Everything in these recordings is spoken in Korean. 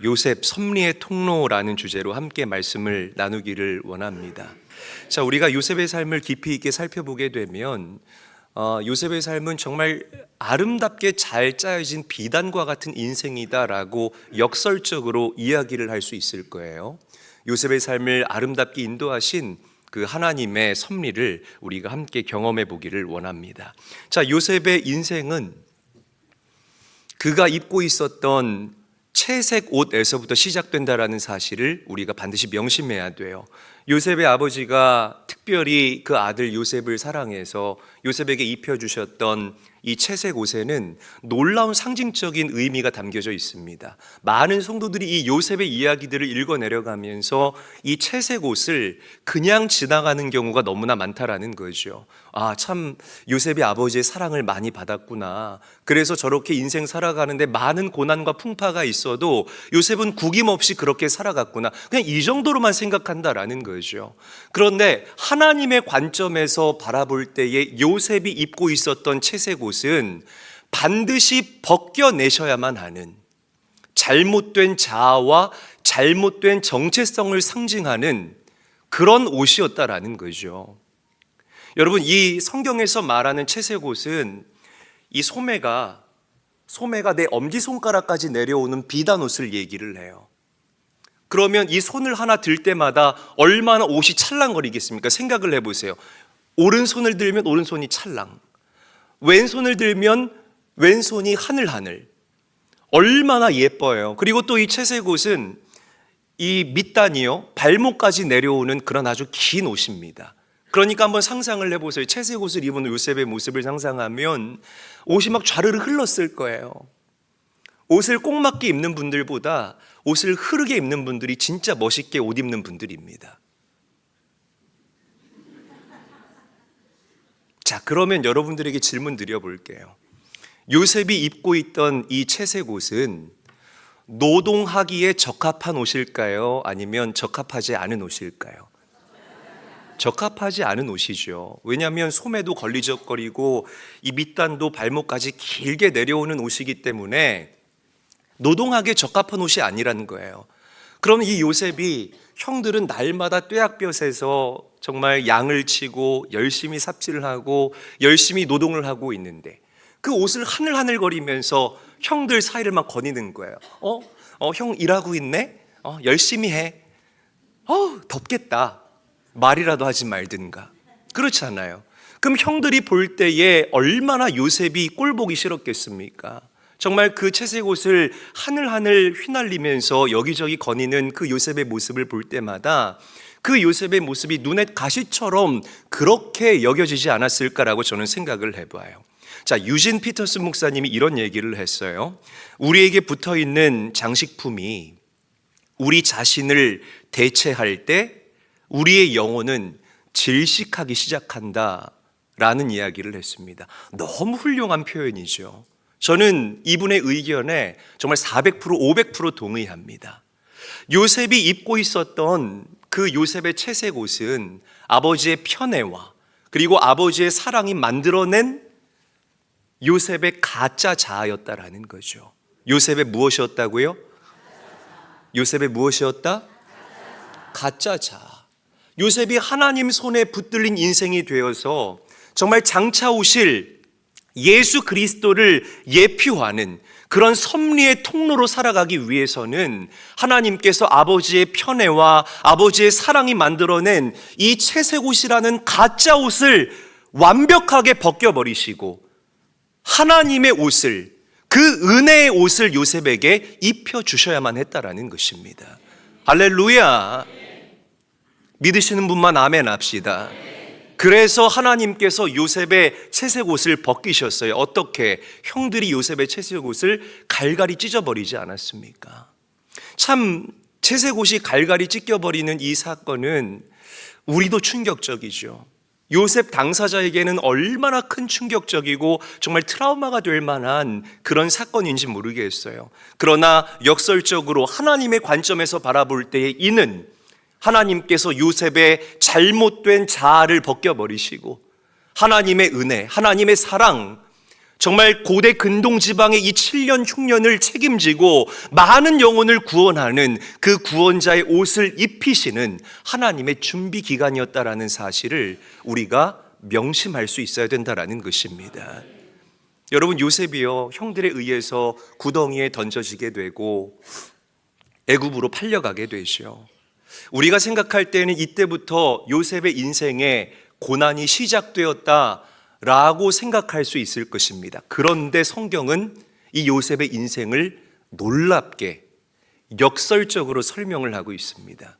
요셉 섭리의 통로라는 주제로 함께 말씀을 나누기를 원합니다. 자, 우리가 요셉의 삶을 깊이 있게 살펴보게 되면 요셉의 삶은 정말 아름답게 잘 짜여진 비단과 같은 인생이다라고 역설적으로 이야기를 할 수 있을 거예요. 요셉의 삶을 아름답게 인도하신 그 하나님의 섭리를 우리가 함께 경험해 보기를 원합니다. 자, 요셉의 인생은 그가 입고 있었던 채색 옷에서부터 시작된다라는 사실을 우리가 반드시 명심해야 돼요. 요셉의 아버지가 특별히 그 아들 요셉을 사랑해서 요셉에게 입혀주셨던 이 채색 옷에는 놀라운 상징적인 의미가 담겨져 있습니다. 많은 성도들이 이 요셉의 이야기들을 읽어 내려가면서 이 채색 옷을 그냥 지나가는 경우가 너무나 많다라는 거죠. 참 요셉이 아버지의 사랑을 많이 받았구나. 그래서 저렇게 인생 살아가는데 많은 고난과 풍파가 있어도 요셉은 구김없이 그렇게 살아갔구나. 그냥 이 정도로만 생각한다라는 거죠. 그런데 하나님의 관점에서 바라볼 때에 요셉이 입고 있었던 채색 옷은 반드시 벗겨내셔야만 하는, 잘못된 자아와 잘못된 정체성을 상징하는 그런 옷이었다라는 거죠. 여러분, 이 성경에서 말하는 채색 옷은 이 소매가 내 엄지손가락까지 내려오는 비단 옷을 얘기를 해요. 그러면 이 손을 하나 들 때마다 얼마나 옷이 찰랑거리겠습니까? 생각을 해보세요. 오른손을 들면 오른손이 찰랑, 왼손을 들면 왼손이 하늘하늘. 얼마나 예뻐요. 그리고 또 이 채색 옷은 이 밑단이요, 발목까지 내려오는 그런 아주 긴 옷입니다. 그러니까 한번 상상을 해보세요. 채색 옷을 입은 요셉의 모습을 상상하면 옷이 막 좌르르 흘렀을 거예요. 옷을 꼭 맞게 입는 분들보다 옷을 흐르게 입는 분들이 진짜 멋있게 옷 입는 분들입니다. 자, 그러면 여러분들에게 질문 드려볼게요. 요셉이 입고 있던 이 채색 옷은 노동하기에 적합한 옷일까요? 아니면 적합하지 않은 옷일까요? 적합하지 않은 옷이죠. 왜냐하면 소매도 걸리적거리고 이 밑단도 발목까지 길게 내려오는 옷이기 때문에 노동하기에 적합한 옷이 아니라는 거예요. 그럼 이 요셉이 형들은 날마다 뙤약볕에서 정말 양을 치고 열심히 삽질을 하고 열심히 노동을 하고 있는데 그 옷을 하늘하늘거리면서 형들 사이를 막 거니는 거예요. 형 일하고 있네? 열심히 해. 덥겠다. 말이라도 하지 말든가. 그렇지 않아요? 그럼 형들이 볼 때에 얼마나 요셉이 꼴보기 싫었겠습니까? 정말 그 채색 옷을 하늘하늘 휘날리면서 여기저기 거니는 그 요셉의 모습을 볼 때마다 그 요셉의 모습이 눈에 가시처럼 그렇게 여겨지지 않았을까라고 저는 생각을 해봐요. 자, 유진 피터슨 목사님이 이런 얘기를 했어요. 우리에게 붙어있는 장식품이 우리 자신을 대체할 때 우리의 영혼은 질식하기 시작한다라는 이야기를 했습니다. 너무 훌륭한 표현이죠. 저는 이분의 의견에 정말 400%, 500% 동의합니다. 요셉이 입고 있었던 그 요셉의 채색 옷은 아버지의 편애와 그리고 아버지의 사랑이 만들어낸 요셉의 가짜 자아였다라는 거죠. 요셉의 무엇이었다고요? 요셉의 무엇이었다? 가짜 자아. 요셉이 하나님 손에 붙들린 인생이 되어서 정말 장차 오실 예수 그리스도를 예표하는 그런 섭리의 통로로 살아가기 위해서는 하나님께서 아버지의 편애와 아버지의 사랑이 만들어낸 이 채색 옷이라는 가짜 옷을 완벽하게 벗겨버리시고 하나님의 옷을, 그 은혜의 옷을 요셉에게 입혀주셔야만 했다라는 것입니다. 할렐루야. 믿으시는 분만 아멘 합시다. 그래서 하나님께서 요셉의 채색 옷을 벗기셨어요. 어떻게? 형들이 요셉의 채색 옷을 갈갈이 찢어버리지 않았습니까? 참 채색 옷이 갈갈이 찢겨버리는 이 사건은 우리도 충격적이죠. 요셉 당사자에게는 얼마나 큰 충격적이고 정말 트라우마가 될 만한 그런 사건인지 모르겠어요. 그러나 역설적으로 하나님의 관점에서 바라볼 때에 이는 하나님께서 요셉의 잘못된 자아를 벗겨버리시고 하나님의 은혜, 하나님의 사랑, 정말 고대 근동 지방의 이 7년 흉년을 책임지고 많은 영혼을 구원하는 그 구원자의 옷을 입히시는 하나님의 준비 기간이었다라는 사실을 우리가 명심할 수 있어야 된다라는 것입니다. 여러분, 요셉이요, 형들에 의해서 구덩이에 던져지게 되고 애굽으로 팔려가게 되죠. 우리가 생각할 때는 이때부터 요셉의 인생에 고난이 시작되었다라고 생각할 수 있을 것입니다. 그런데 성경은 이 요셉의 인생을 놀랍게 역설적으로 설명을 하고 있습니다.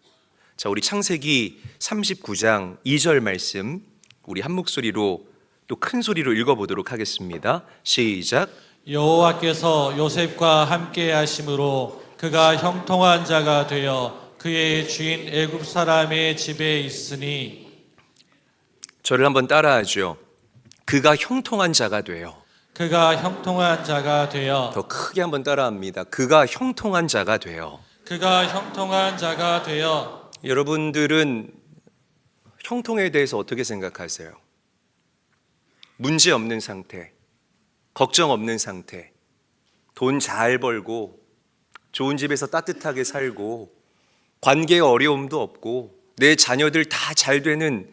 자, 우리 창세기 39장 2절 말씀 우리 한 목소리로 또 큰 소리로 읽어보도록 하겠습니다. 시작. 여호와께서 요셉과 함께 하심으로 그가 형통한 자가 되어 그의 주인 애굽 사람의 집에 있으니. 저를 한번 따라하죠. 그가 형통한 자가 되어. 그가 형통한 자가 되어. 더 크게 한번 따라합니다. 그가 형통한 자가 되어. 그가 형통한 자가 되어. 여러분들은 형통에 대해서 어떻게 생각하세요? 문제 없는 상태, 걱정 없는 상태, 돈 잘 벌고 좋은 집에서 따뜻하게 살고 관계에 어려움도 없고 내 자녀들 다 잘 되는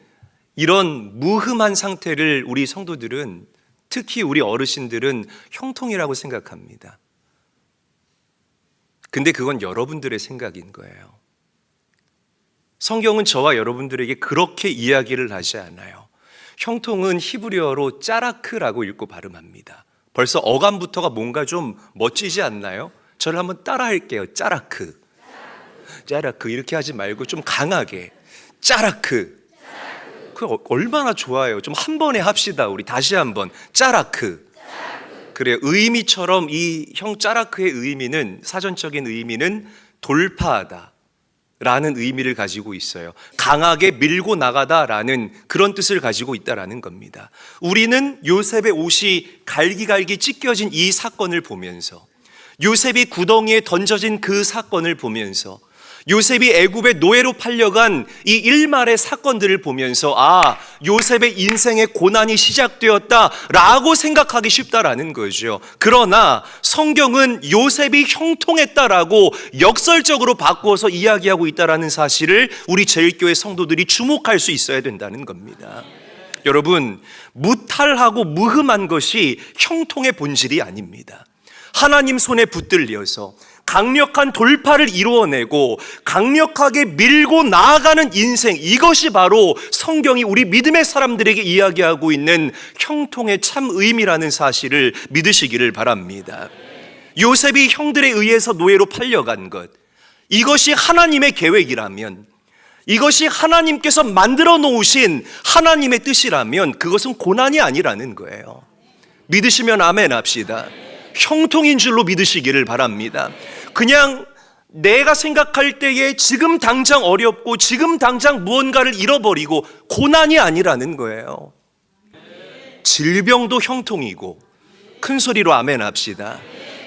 이런 무흠한 상태를 우리 성도들은, 특히 우리 어르신들은 형통이라고 생각합니다. 근데 그건 여러분들의 생각인 거예요. 성경은 저와 여러분들에게 그렇게 이야기를 하지 않아요. 형통은 히브리어로 짜라크라고 읽고 발음합니다. 벌써 어감부터가 뭔가 좀 멋지지 않나요? 저를 한번 따라할게요. 짜라크. 짜라크 이렇게 하지 말고 좀 강하게 짜라크. 그 얼마나 좋아요. 좀 한 번에 합시다. 우리 다시 한번 짜라크. 그래요. 의미처럼 이 형 짜라크의 의미는, 사전적인 의미는 돌파하다 라는 의미를 가지고 있어요. 강하게 밀고 나가다라는 그런 뜻을 가지고 있다라는 겁니다. 우리는 요셉의 옷이 갈기갈기 찢겨진 이 사건을 보면서, 요셉이 구덩이에 던져진 그 사건을 보면서, 요셉이 애굽의 노예로 팔려간 이 일말의 사건들을 보면서 요셉의 인생의 고난이 시작되었다라고 생각하기 쉽다라는 거죠. 그러나 성경은 요셉이 형통했다라고 역설적으로 바꾸어서 이야기하고 있다라는 사실을 우리 제일교회 성도들이 주목할 수 있어야 된다는 겁니다. 여러분, 무탈하고 무흠한 것이 형통의 본질이 아닙니다. 하나님 손에 붙들려서 강력한 돌파를 이루어내고 강력하게 밀고 나아가는 인생, 이것이 바로 성경이 우리 믿음의 사람들에게 이야기하고 있는 형통의 참 의미라는 사실을 믿으시기를 바랍니다. 요셉이 형들에 의해서 노예로 팔려간 것, 이것이 하나님의 계획이라면, 이것이 하나님께서 만들어 놓으신 하나님의 뜻이라면 그것은 고난이 아니라는 거예요. 믿으시면 아멘 합시다. 형통인 줄로 믿으시기를 바랍니다. 그냥 내가 생각할 때에 지금 당장 어렵고 지금 당장 무언가를 잃어버리고 고난이 아니라는 거예요. 질병도 형통이고, 큰 소리로 아멘 합시다.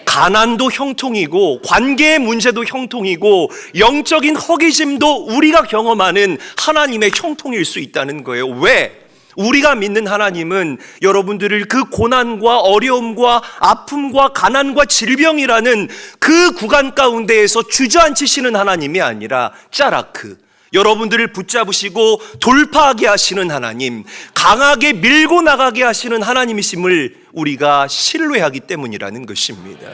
가난도 형통이고, 관계의 문제도 형통이고, 영적인 허기짐도 우리가 경험하는 하나님의 형통일 수 있다는 거예요. 왜? 우리가 믿는 하나님은 여러분들을 그 고난과 어려움과 아픔과 가난과 질병이라는 그 구간 가운데에서 주저앉히시는 하나님이 아니라 짜라크, 여러분들을 붙잡으시고 돌파하게 하시는 하나님, 강하게 밀고 나가게 하시는 하나님이심을 우리가 신뢰하기 때문이라는 것입니다.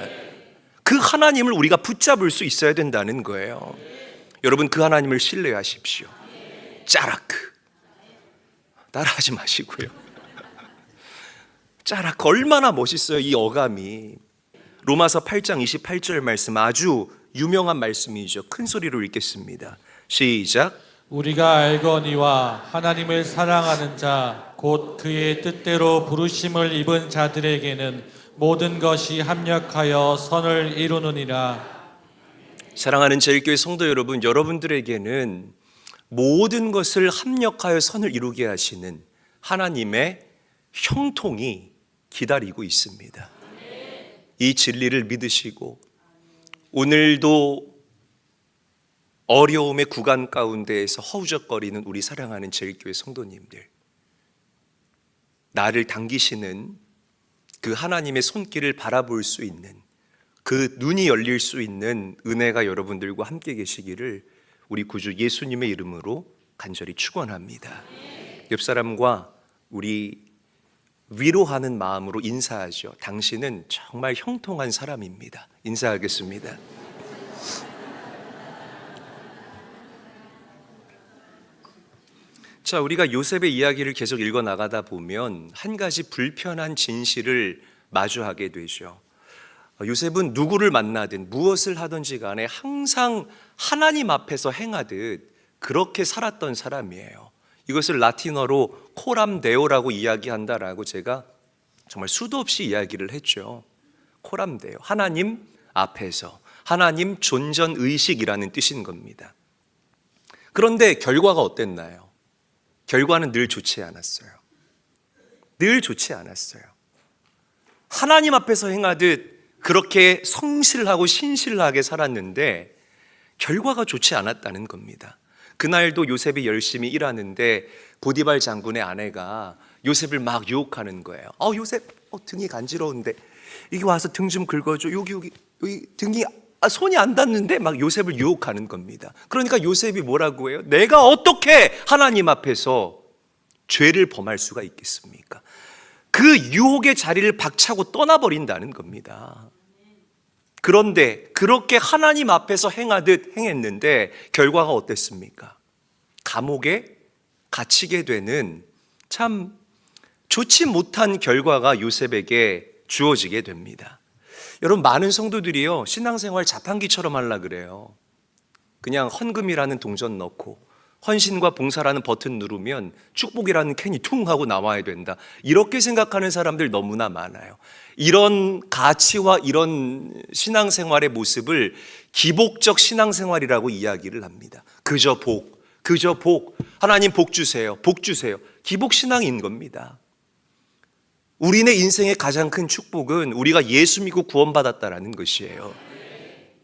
그 하나님을 우리가 붙잡을 수 있어야 된다는 거예요. 여러분, 그 하나님을 신뢰하십시오. 짜라크. 따라하지 마시고요. 짜라크, 얼마나 멋있어요, 이 어감이. 로마서 8장 28절 말씀, 아주 유명한 말씀이죠. 큰 소리로 읽겠습니다. 시작. 우리가 알거니와 하나님을 사랑하는 자 곧 그의 뜻대로 부르심을 입은 자들에게는 모든 것이 합력하여 선을 이루느니라. 사랑하는 제일교회 성도 여러분, 여러분들에게는 모든 것을 합력하여 선을 이루게 하시는 하나님의 형통이 기다리고 있습니다. 이 진리를 믿으시고 오늘도 어려움의 구간 가운데에서 허우적거리는 우리 사랑하는 제일교회 성도님들, 나를 당기시는 그 하나님의 손길을 바라볼 수 있는, 그 눈이 열릴 수 있는 은혜가 여러분들과 함께 계시기를 우리 구주 예수님의 이름으로 간절히 축원합니다. 옆 사람과 우리 위로하는 마음으로 인사하죠. 당신은 정말 형통한 사람입니다. 인사하겠습니다. 자, 우리가 요셉의 이야기를 계속 읽어 나가다 보면 한 가지 불편한 진실을 마주하게 되죠. 요셉은 누구를 만나든 무엇을 하든지 간에 항상 하나님 앞에서 행하듯 그렇게 살았던 사람이에요. 이것을 라틴어로 코람 데오라고 이야기한다라고 제가 정말 수도 없이 이야기를 했죠. 코람 데오, 하나님 앞에서, 하나님 존전 의식이라는 뜻인 겁니다. 그런데 결과가 어땠나요? 결과는 늘 좋지 않았어요. 늘 좋지 않았어요. 하나님 앞에서 행하듯 그렇게 성실하고 신실하게 살았는데 결과가 좋지 않았다는 겁니다. 그날도 요셉이 열심히 일하는데 보디발 장군의 아내가 요셉을 막 유혹하는 거예요. 요셉, 등이 간지러운데 이게 와서 등 좀 긁어줘. 여기 등이 손이 안 닿는데 막 요셉을 유혹하는 겁니다. 그러니까 요셉이 뭐라고 해요? 내가 어떻게 하나님 앞에서 죄를 범할 수가 있겠습니까? 그 유혹의 자리를 박차고 떠나버린다는 겁니다. 그런데 그렇게 하나님 앞에서 행하듯 행했는데 결과가 어땠습니까? 감옥에 갇히게 되는 참 좋지 못한 결과가 요셉에게 주어지게 됩니다. 여러분, 많은 성도들이요, 신앙생활 자판기처럼 하려고 그래요. 그냥 헌금이라는 동전 넣고 헌신과 봉사라는 버튼 누르면 축복이라는 캔이 퉁 하고 나와야 된다, 이렇게 생각하는 사람들 너무나 많아요. 이런 가치와 이런 신앙생활의 모습을 기복적 신앙생활이라고 이야기를 합니다. 그저 복, 하나님 복 주세요, 복 주세요. 기복신앙인 겁니다. 우리네 인생의 가장 큰 축복은 우리가 예수 믿고 구원받았다라는 것이에요.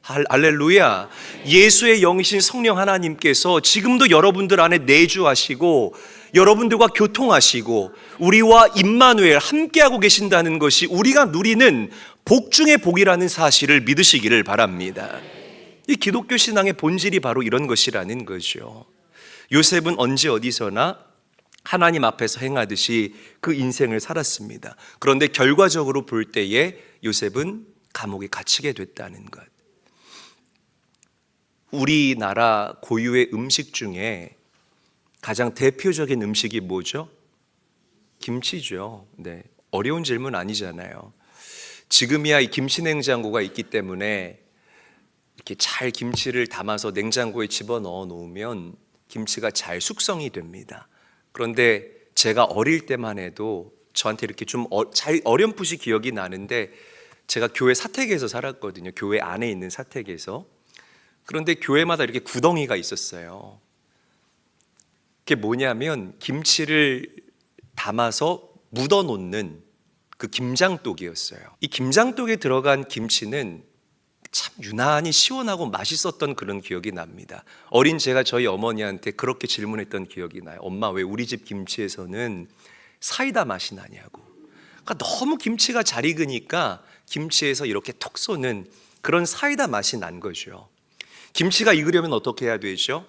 할렐루야. 예수의 영이신 성령 하나님께서 지금도 여러분들 안에 내주하시고 여러분들과 교통하시고 우리와 임마누엘 함께하고 계신다는 것이 우리가 누리는 복 중의 복이라는 사실을 믿으시기를 바랍니다. 이 기독교 신앙의 본질이 바로 이런 것이라는 거죠. 요셉은 언제 어디서나 하나님 앞에서 행하듯이 그 인생을 살았습니다. 그런데 결과적으로 볼 때에 요셉은 감옥에 갇히게 됐다는 것. 우리나라 고유의 음식 중에 가장 대표적인 음식이 뭐죠? 김치죠. 네, 어려운 질문 아니잖아요. 지금이야 이 김치 냉장고가 있기 때문에 이렇게 잘 김치를 담아서 냉장고에 집어넣어 놓으면 김치가 잘 숙성이 됩니다. 그런데 제가 어릴 때만 해도 저한테 이렇게 좀 잘 어렴풋이 기억이 나는데, 제가 교회 사택에서 살았거든요. 교회 안에 있는 사택에서. 그런데 교회마다 이렇게 구덩이가 있었어요. 그게 뭐냐면 김치를 담아서 묻어 놓는 그 김장독이었어요. 이 김장독에 들어간 김치는 참 유난히 시원하고 맛있었던 그런 기억이 납니다. 어린 제가 저희 어머니한테 그렇게 질문했던 기억이 나요. 엄마, 왜 우리 집 김치에서는 사이다 맛이 나냐고. 그러니까 너무 김치가 잘 익으니까 김치에서 이렇게 톡 쏘는 그런 사이다 맛이 난 거죠. 김치가 익으려면 어떻게 해야 되죠?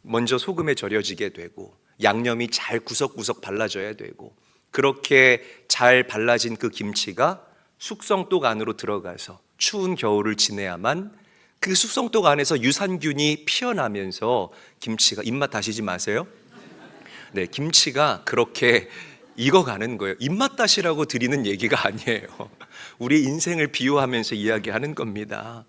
먼저 소금에 절여지게 되고 양념이 잘 구석구석 발라져야 되고, 그렇게 잘 발라진 그 김치가 숙성독 안으로 들어가서 추운 겨울을 지내야만 그 숙성독 안에서 유산균이 피어나면서 김치가, 입맛 다시지 마세요. 네, 김치가 그렇게 익어가는 거예요. 입맛 다시라고 드리는 얘기가 아니에요. 우리 인생을 비유하면서 이야기하는 겁니다.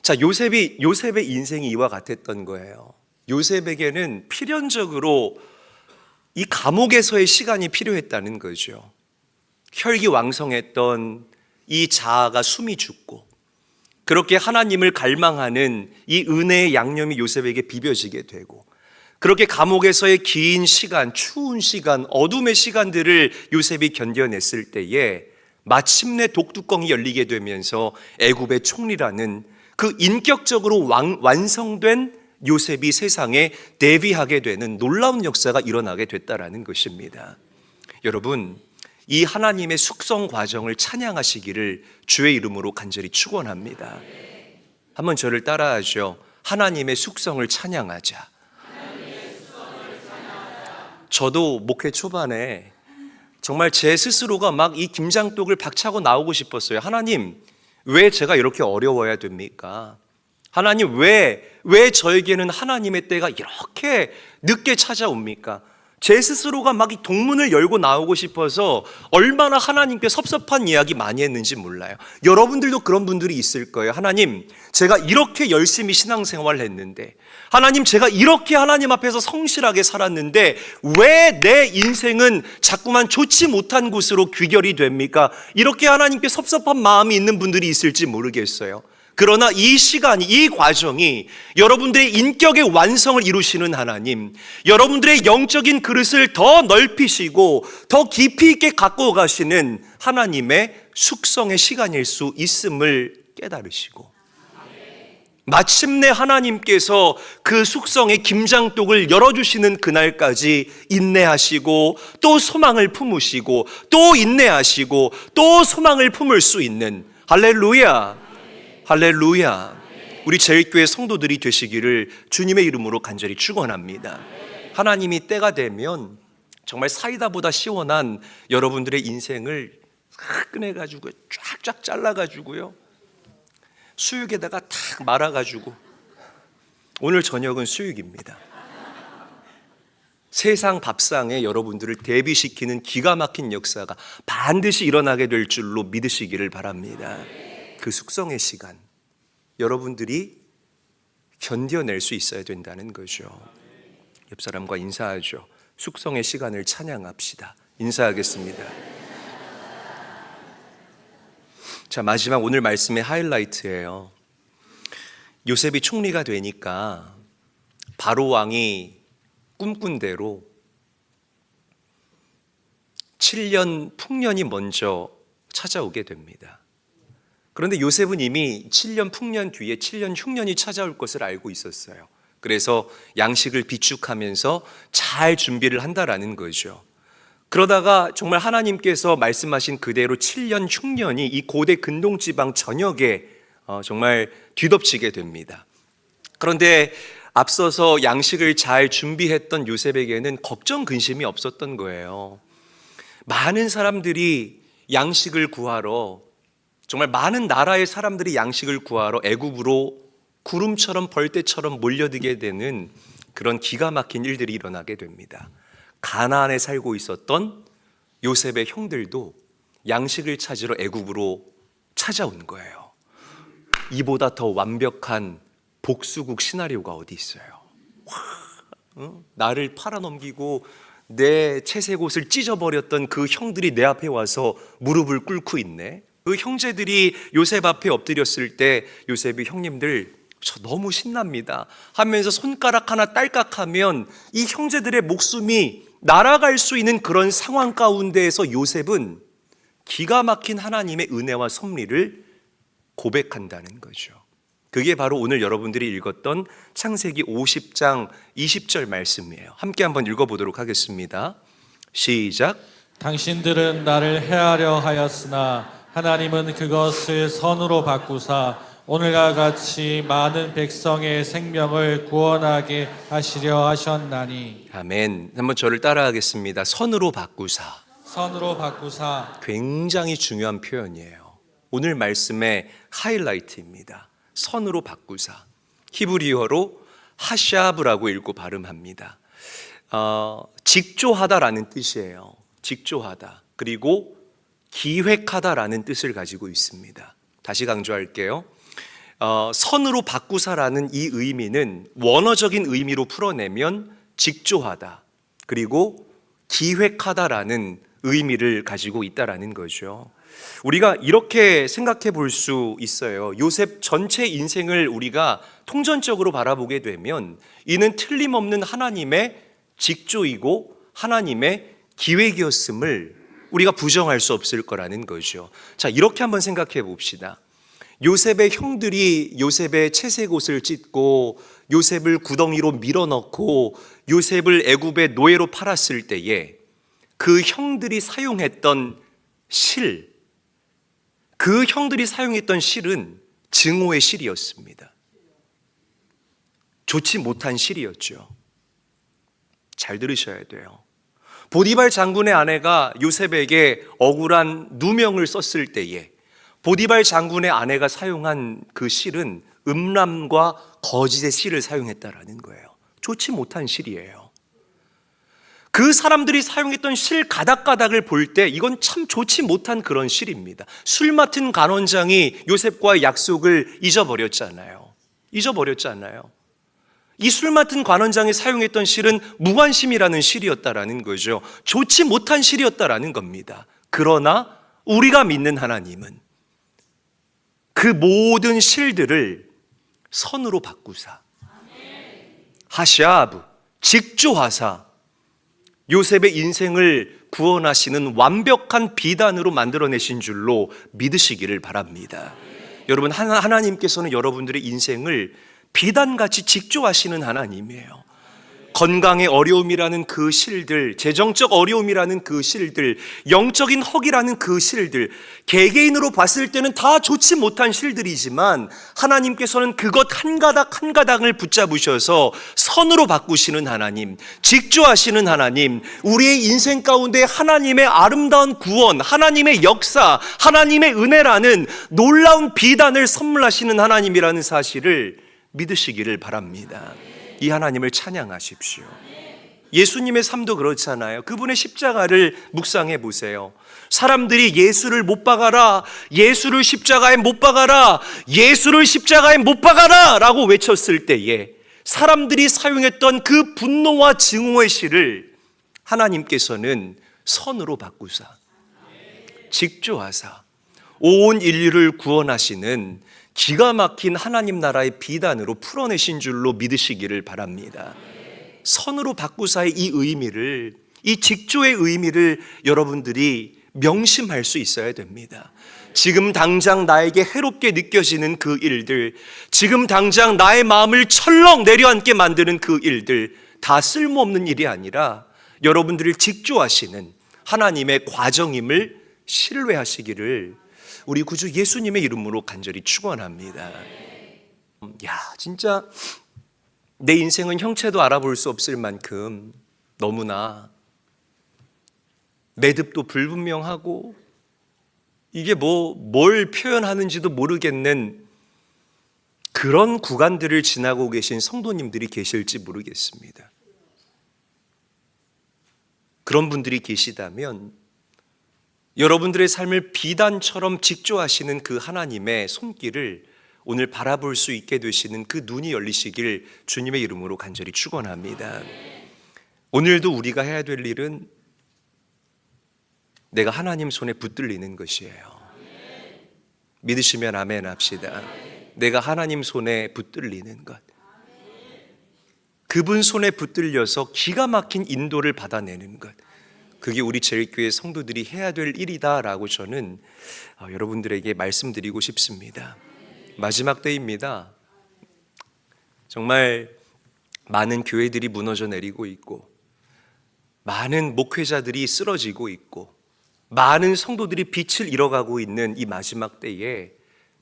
자, 요셉의 인생이 이와 같았던 거예요. 요셉에게는 필연적으로 이 감옥에서의 시간이 필요했다는 거죠. 혈기왕성했던 이 자아가 숨이 죽고, 그렇게 하나님을 갈망하는 이 은혜의 양념이 요셉에게 비벼지게 되고, 그렇게 감옥에서의 긴 시간, 추운 시간, 어둠의 시간들을 요셉이 견뎌냈을 때에 마침내 독뚜껑이 열리게 되면서 애굽의 총리라는 그 인격적으로 완성된 요셉이 세상에 데뷔하게 되는 놀라운 역사가 일어나게 됐다라는 것입니다. 여러분, 이 하나님의 숙성 과정을 찬양하시기를 주의 이름으로 간절히 축원합니다. 한번 저를 따라하죠. 하나님의 숙성을 찬양하자. 저도 목회 초반에 정말 제 스스로가 막 이 김장독을 박차고 나오고 싶었어요. 하나님, 왜 제가 이렇게 어려워야 됩니까? 하나님, 왜 저에게는 하나님의 때가 이렇게 늦게 찾아옵니까? 제 스스로가 막 이 동문을 열고 나오고 싶어서 얼마나 하나님께 섭섭한 이야기 많이 했는지 몰라요. 여러분들도 그런 분들이 있을 거예요. 하나님, 제가 이렇게 열심히 신앙생활을 했는데, 하나님, 제가 이렇게 하나님 앞에서 성실하게 살았는데 왜 내 인생은 자꾸만 좋지 못한 곳으로 귀결이 됩니까? 이렇게 하나님께 섭섭한 마음이 있는 분들이 있을지 모르겠어요. 그러나 이 시간이, 이 과정이 여러분들의 인격의 완성을 이루시는 하나님, 여러분들의 영적인 그릇을 더 넓히시고 더 깊이 있게 갖고 가시는 하나님의 숙성의 시간일 수 있음을 깨달으시고, 마침내 하나님께서 그 숙성의 김장독을 열어주시는 그날까지 인내하시고 또 소망을 품으시고 또 인내하시고 또 소망을 품을 수 있는, 할렐루야, 할렐루야, 우리 제일교회 성도들이 되시기를 주님의 이름으로 간절히 축원합니다. 하나님이 때가 되면 정말 사이다보다 시원한 여러분들의 인생을 꺼내가지고 쫙쫙 잘라가지고요, 수육에다가 탁 말아가지고, 오늘 저녁은 수육입니다. 세상 밥상에 여러분들을 대비시키는 기가 막힌 역사가 반드시 일어나게 될 줄로 믿으시기를 바랍니다. 그 숙성의 시간, 여러분들이 견뎌낼 수 있어야 된다는 거죠. 옆 사람과 인사하죠. 숙성의 시간을 찬양합시다. 인사하겠습니다. 자, 마지막 오늘 말씀의 하이라이트예요. 요셉이 총리가 되니까 바로 왕이 꿈꾼 대로 7년 풍년이 먼저 찾아오게 됩니다. 그런데 요셉은 이미 7년 풍년 뒤에 7년 흉년이 찾아올 것을 알고 있었어요. 그래서 양식을 비축하면서 잘 준비를 한다라는 거죠. 그러다가 정말 하나님께서 말씀하신 그대로 7년 흉년이 이 고대 근동지방 전역에 정말 뒤덮치게 됩니다. 그런데 앞서서 양식을 잘 준비했던 요셉에게는 걱정 근심이 없었던 거예요. 많은 사람들이 양식을 구하러, 정말 많은 나라의 사람들이 양식을 구하러 애굽으로 구름처럼 벌떼처럼 몰려들게 되는 그런 기가 막힌 일들이 일어나게 됩니다. 가나안에 살고 있었던 요셉의 형들도 양식을 찾으러 애굽으로 찾아온 거예요. 이보다 더 완벽한 복수국 시나리오가 어디 있어요? 나를 팔아넘기고 내 채색옷을 찢어버렸던 그 형들이 내 앞에 와서 무릎을 꿇고 있네. 그 형제들이 요셉 앞에 엎드렸을 때 요셉이, 형님들 저 너무 신납니다 하면서 손가락 하나 딸깍하면 이 형제들의 목숨이 날아갈 수 있는 그런 상황 가운데에서 요셉은 기가 막힌 하나님의 은혜와 섭리를 고백한다는 거죠. 그게 바로 오늘 여러분들이 읽었던 창세기 50장 20절 말씀이에요. 함께 한번 읽어보도록 하겠습니다. 시작. 당신들은 나를 해하려 하였으나 하나님은 그것을 선으로 바꾸사 오늘과 같이 많은 백성의 생명을 구원하게 하시려 하셨나니. 아멘. 한번 저를 따라하겠습니다. 선으로 바꾸사. 선으로 바꾸사. 굉장히 중요한 표현이에요. 오늘 말씀의 하이라이트입니다. 선으로 바꾸사. 히브리어로 하샤브라고 읽고 발음합니다. 직조하다라는 뜻이에요. 직조하다. 그리고 기획하다라는 뜻을 가지고 있습니다. 다시 강조할게요. 선으로 바꾸사라는 이 의미는 원어적인 의미로 풀어내면 직조하다, 그리고 기획하다라는 의미를 가지고 있다라는 거죠. 우리가 이렇게 생각해 볼 수 있어요. 요셉 전체 인생을 우리가 통전적으로 바라보게 되면 이는 틀림없는 하나님의 직조이고 하나님의 기획이었음을 우리가 부정할 수 없을 거라는 거죠. 자, 이렇게 한번 생각해 봅시다. 요셉의 형들이 요셉의 채색옷을 찢고 요셉을 구덩이로 밀어넣고 요셉을 애굽의 노예로 팔았을 때에 그 형들이 사용했던 실, 그 형들이 사용했던 실은 증오의 실이었습니다. 좋지 못한 실이었죠. 잘 들으셔야 돼요. 보디발 장군의 아내가 요셉에게 억울한 누명을 썼을 때에 보디발 장군의 아내가 사용한 그 실은 음란과 거짓의 실을 사용했다라는 거예요. 좋지 못한 실이에요. 그 사람들이 사용했던 실 가닥가닥을 볼 때 이건 참 좋지 못한 그런 실입니다. 술 맡은 간원장이 요셉과의 약속을 잊어버렸잖아요. 이 술 맡은 관원장이 사용했던 실은 무관심이라는 실이었다라는 거죠. 좋지 못한 실이었다라는 겁니다. 그러나 우리가 믿는 하나님은 그 모든 실들을 선으로 바꾸사, 하샤브, 직조하사 요셉의 인생을 구원하시는 완벽한 비단으로 만들어내신 줄로 믿으시기를 바랍니다. 여러분, 하나님께서는 여러분들의 인생을 비단같이 직조하시는 하나님이에요. 건강의 어려움이라는 그 실들, 재정적 어려움이라는 그 실들, 영적인 허기라는 그 실들, 개개인으로 봤을 때는 다 좋지 못한 실들이지만 하나님께서는 그것 한 가닥 한 가닥을 붙잡으셔서 선으로 바꾸시는 하나님, 직조하시는 하나님, 우리의 인생 가운데 하나님의 아름다운 구원, 하나님의 역사, 하나님의 은혜라는 놀라운 비단을 선물하시는 하나님이라는 사실을 믿으시기를 바랍니다. 이 하나님을 찬양하십시오. 예수님의 삶도 그렇잖아요. 그분의 십자가를 묵상해 보세요. 사람들이 예수를 못 박아라, 예수를 십자가에 못 박아라, 예수를 십자가에 못 박아라 라고 외쳤을 때에 사람들이 사용했던 그 분노와 증오의 실을 하나님께서는 선으로 바꾸사, 직조하사 온 인류를 구원하시는 기가 막힌 하나님 나라의 비단으로 풀어내신 줄로 믿으시기를 바랍니다. 선으로 바꾸사의 이 의미를, 이 직조의 의미를 여러분들이 명심할 수 있어야 됩니다. 지금 당장 나에게 해롭게 느껴지는 그 일들, 지금 당장 나의 마음을 철렁 내려앉게 만드는 그 일들, 다 쓸모없는 일이 아니라 여러분들을 직조하시는 하나님의 과정임을 신뢰하시기를 우리 구주 예수님의 이름으로 간절히 축원합니다. 야, 진짜 내 인생은 형체도 알아볼 수 없을 만큼 너무나 매듭도 불분명하고 이게 뭘 표현하는지도 모르겠는 그런 구간들을 지나고 계신 성도님들이 계실지 모르겠습니다. 그런 분들이 계시다면 여러분들의 삶을 비단처럼 직조하시는 그 하나님의 손길을 오늘 바라볼 수 있게 되시는 그 눈이 열리시길 주님의 이름으로 간절히 축원합니다. 오늘도 우리가 해야 될 일은 내가 하나님 손에 붙들리는 것이에요. 믿으시면 아멘 합시다. 내가 하나님 손에 붙들리는 것, 그분 손에 붙들려서 기가 막힌 인도를 받아내는 것, 그게 우리 제일교회 성도들이 해야 될 일이다라고 저는 여러분들에게 말씀드리고 싶습니다. 마지막 때입니다. 정말 많은 교회들이 무너져 내리고 있고 많은 목회자들이 쓰러지고 있고 많은 성도들이 빛을 잃어가고 있는 이 마지막 때에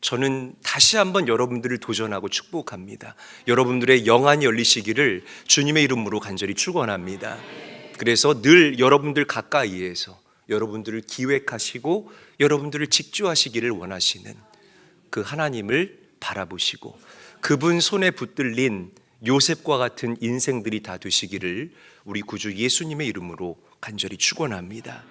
저는 다시 한번 여러분들을 도전하고 축복합니다. 여러분들의 영안이 열리시기를 주님의 이름으로 간절히 축원합니다. 그래서 늘 여러분들 가까이에서 여러분들을 기획하시고 여러분들을 직조하시기를 원하시는 그 하나님을 바라보시고 그분 손에 붙들린 요셉과 같은 인생들이 다 되시기를 우리 구주 예수님의 이름으로 간절히 축원합니다.